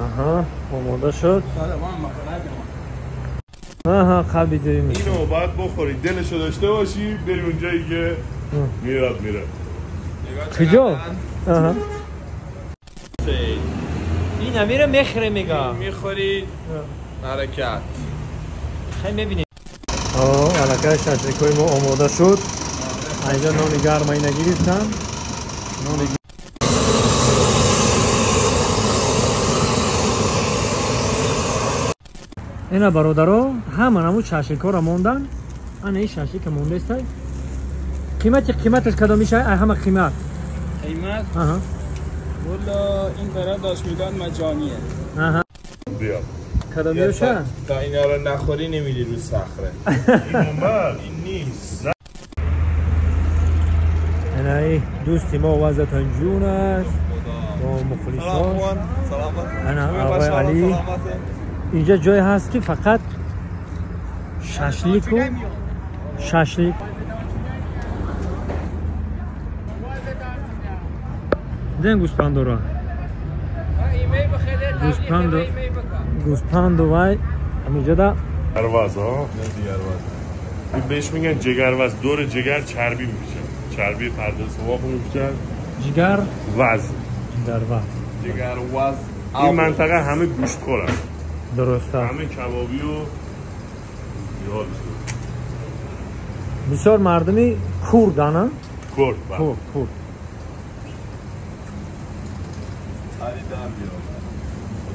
آها آماده شد. آها قلبی جایی میشه. اینو باید بخوری، دلشو داشته باشی، بری اونجایی که میراد میره. کجا؟ آها این امیره مخره میگم میخوری حرکت. خیلی میبینیم. علاقه ششلیکوی ما آماده شد. اینجا نان گرم اینا گرفتن. اینا برادرها همون ششلیکا را موندن. این ششلیک مونده است. قیمتش کدام میشه؟ همه قیمت. آها. والا این برای داشمیدان مجانیه. آها. بیا. کدام میشه؟ تا اینا رو نخوری نمیری رو صخره. این اومد، این نیست. اینایی دوستی ما وزتان جون است. با مخلصان. انا آقای علی. اینجا جای هست که فقط ششلیک دن گوسپندو را گوسپندو وای همینجا دا گرواز ها این بهش میگن جگرواز. دور جگر چربی میشه، چربی پرده سواق میشه. جگر وز در وز جگرواز. این منطقه همه گوشت خورن، درسته. همه کبابی و یاد بسیار مردمی کوردن. کرد کورد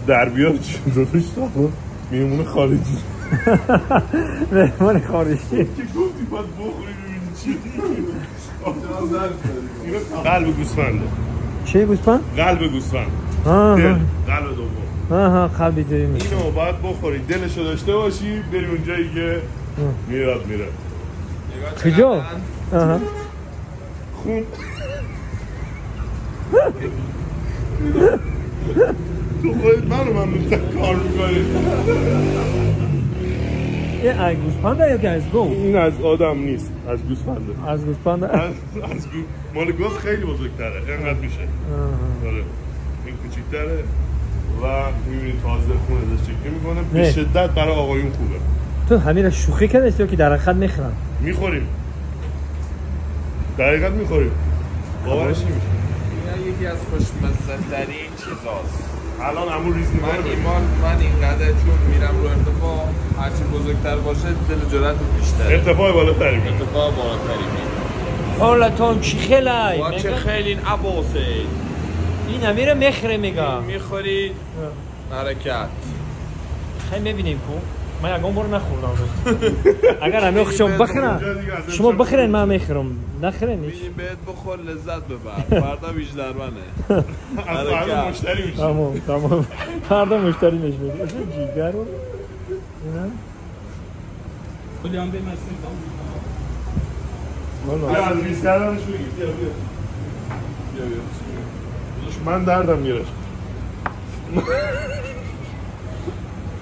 در بیار چون دادش تا میمونه خارجی. مهمان خارجی که گفتی باید بخوری ببینی چی. قلب گوسفنده. چه گوسفند؟ قلب گوسفند. قلب دوم. آها قلبی جایی میشه. اینو باید بخوری، دلشو داشته باشی، بری اونجایی که میراد میره. کجا؟ آها خون. تو خودت من کار میکنی. این گوسفنده یا که از گو؟ این از آدم نیست، از گوسفنده. از گوسفنده؟ مال گوز خیلی بزرگتره، اینقدر میشه. آره این کوچیک‌تره و میبینی تازه خون ازش چکه میکنه. به شدت برای آقایون خوبه. تو همین را شوخی کردی یا که در حقیقت میخورن؟ میخوریم، در حقیقت میخوریم. باورش نمیشه. این یکی از خوشمزه‌ترین چیزاست. الان عمو ریز میکنه. من اینقدر چون میرم رو ارتفاع هرچی بزرگتر باشه دل جرأت بیشتره. ارتفاع بالاتری میره. ارتفاع بالاتری میره. حالتون چی خیلی؟ با چه خیلی این عباسه. این امیره مخره میگم. میخوری حرکت. خیلی میبینیم کو. من یکم برو نخوردم. اگر همه شما بخورن شما بخورین من میخورم. نخورین هیچ. ببین بهت بخور لذت ببر. فردا بیشتر منه. فردا مشتری میشه. تمام. فردا مشتری میشه. جیگر رو. اینا. کلیام به مسیر والله از ریز کردنش بگیر. بیا. من دردم گرفت.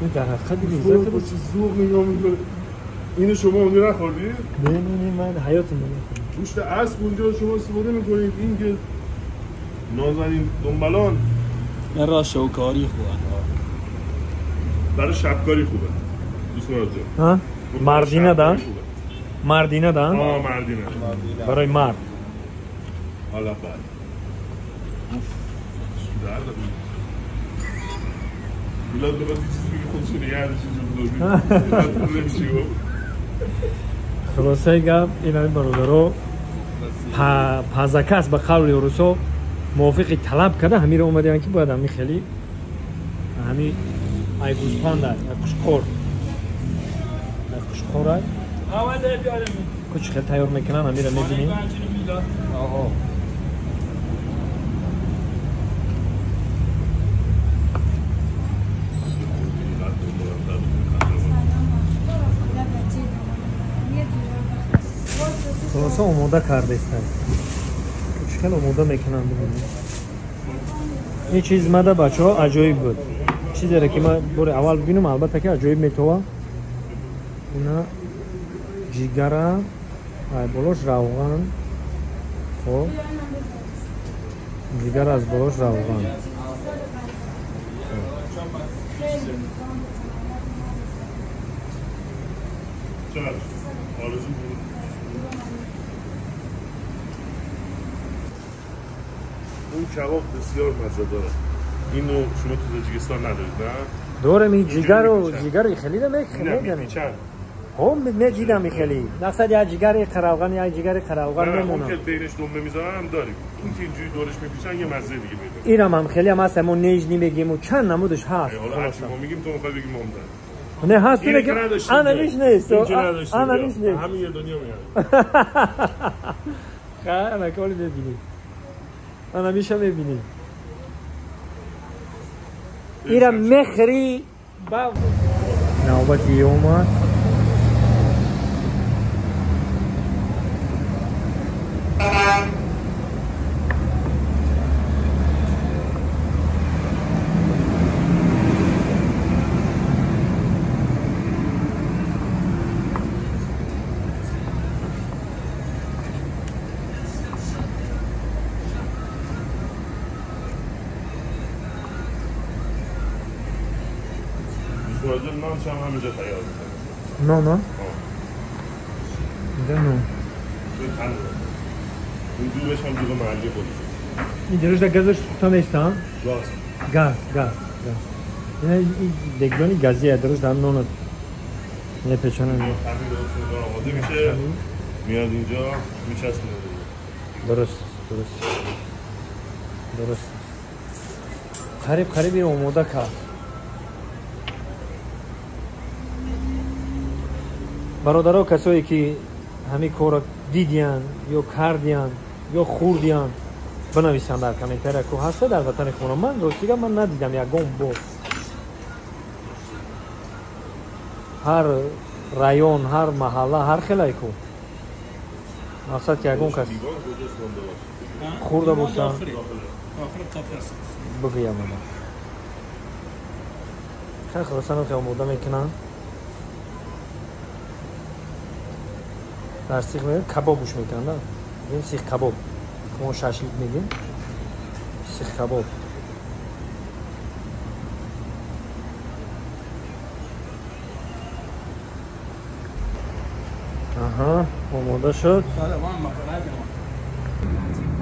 این در حقیقت دیگه با چه ذوق نگاه میکنه. اینو شما اونجا نخوردید؟ نه من حیاتم نمیخورم. گوشت اسب اونجا شما استفاده میکنید. این که نازنین دنبالان این را شوکاری خوبه. برای شبکاری خوبه. دوست ها؟ مردینه دن؟ مردینه دن؟ مردینه برای مرد. حالا بعد میلاد بخواد یه چیزی بگه خودشو نگه داشته چیزی بزرگی خلاصه گم این همین برادرها پزکه است به قول یوروسا موافقی طلب کرده همین رو اومده که باید همین خیلی همین ای گوسپند ای کشخور ای کشخور ای کچ خیلی تیار میکنن همین رو میبینیم. آها خلاصه آماده کرده استن خیلی آماده میکنن ببینید. این چیز مده بچه ها عجایب بود. چیزی را که من بور اول ببینم البته که عجایب میتوه. اینا جیگره ای بلوش روغن. خب جیگر از بلوش روغن چقدر؟ آرزو بود. اون کباب بسیار مزه داره. اینو شما تو تاجیکستان ندارید نه؟ دوره می جیگر خیلی نه میپیچن. هم دیدم میخلی مقصد یا جیگر قراقان یا جیگر قراقان نمونه اون که بینش دنبه میذارن هم داریم اون که اینجوری دورش میپیچن یه مزه دیگه میده اینم هم خیلی هم هست همون نیجنی بگیم و چند نمودش هست حالا هرچی ما میگیم تو میخوای بگیم ما نه هست اینه که انمیش نیست انمیش نیست همین یه دنیا میاد خیلی کلی ببینیم انمیش هم ببینیم اینم مخری نوبت یه اومد نانش هم همینجا تیار میکنه نه اینجا نه این دوبش هم دوبه محلی خودش این دروش در گازش سوخته نیست ها؟ گاز این دگلانی گازیه دروش در نونه یه پیچانه همین دروش آماده میشه میاد اینجا میچسبونه درست قریب اومده کرد برادرها کسایی که همین کار دیدین یا کردین یا خوردین بنویسن در کامنتر که هست در وطن خونه من راستیگه من ندیدم یگم با هر رایون هر محله هر خیلی کو مقصد که یگم کس خورده باشن بگیم من خیلی خرسانم که آموده میکنن در سیخ میگن کبابش میکنن نه این سیخ کباب که ما شاشلیک میگیم سیخ کباب آها آماده شد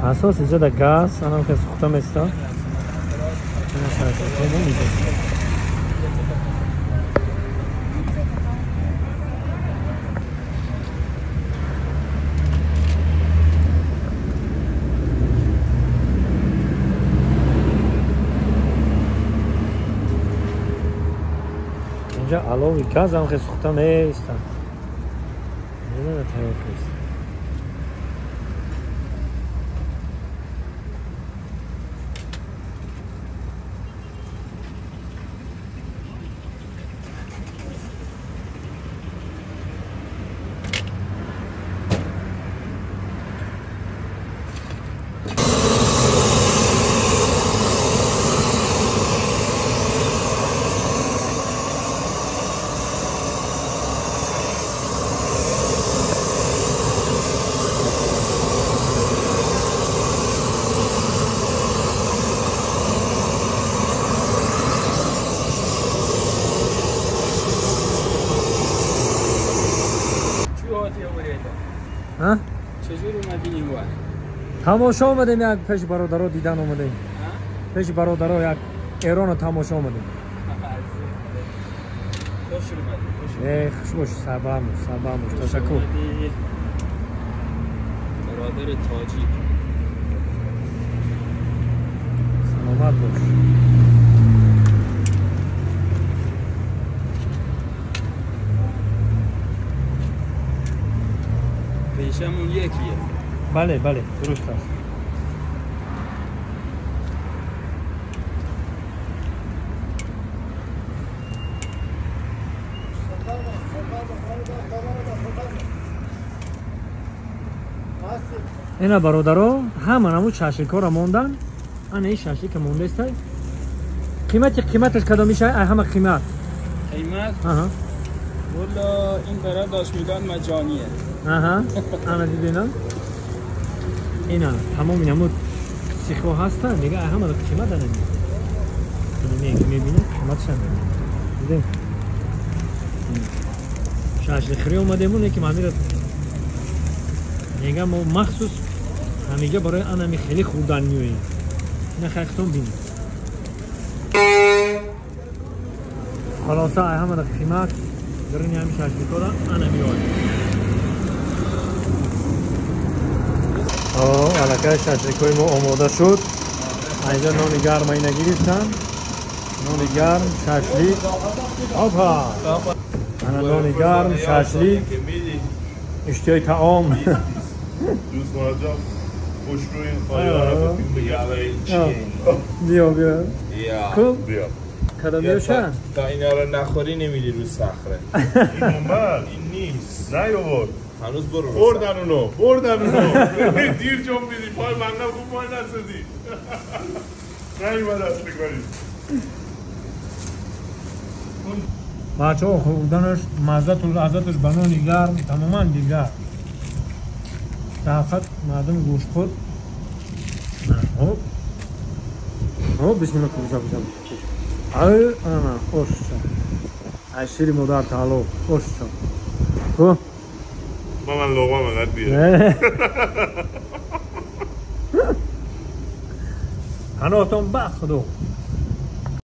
اساس اینجا در گاز الان که سوخته میسته این شاشلیک نمیده علاوه گاز هم که سوخته نیستن اینه تیار نیست چجور اومدین این وقت؟ تماشا اومدیم یک پیش برادرها دیدن اومدیم پیش برادرها یک ایران رو تماشا اومدیم خوش اومدیم خوش باش سلام تشکر برادر تاجیک سلامت باش پیشمون یکیه بله درست است اینا برادرها همون شاشلیک‌ها را موندن این شاشلیک مونده است قیمتش کدام میشه همه قیمت والا این برای داشت میدن مجانیه انا دیدینم اینا تمام اینمون سیخو هستن میگه همه رو قیمت دادن میگه میبینه قیمتش هم دیدیم شاشلیخری اومدیمونه که من میرد میگم ما مخصوص همیگه برای انمی خیلی خوردن میوییم نه خیختون بینیم خلاصه همه در قیمت گرنی همی شاشلیکو را انمی آدیم علاقه شاشلیکوی ما آماده شد اینجا نان گرم اینه گریستن نان گرم شاشلیک آپا انا نان گرم شاشلیک اشتیای طعام دوست مراجع خوش روی این خواهی آره بیا بیا خوب بیا کدامیو چند؟ تا اینا رو نخوری نمیری رو صخره این اومد این نیست نه یابار هنوز برو بردن اونو دیر جنبیدی پای منقل خوب پای نسدی نیومد اصلی کاری بچه ها خوردنش مزه‌تش بنانی گرم تماما دیگر در حقیقت مردم گوشت خود بسم الله بزا انا خوش شد عشیری مدار تعالو خوش شد با من لغمه مقدر بیه هنوتون بخدو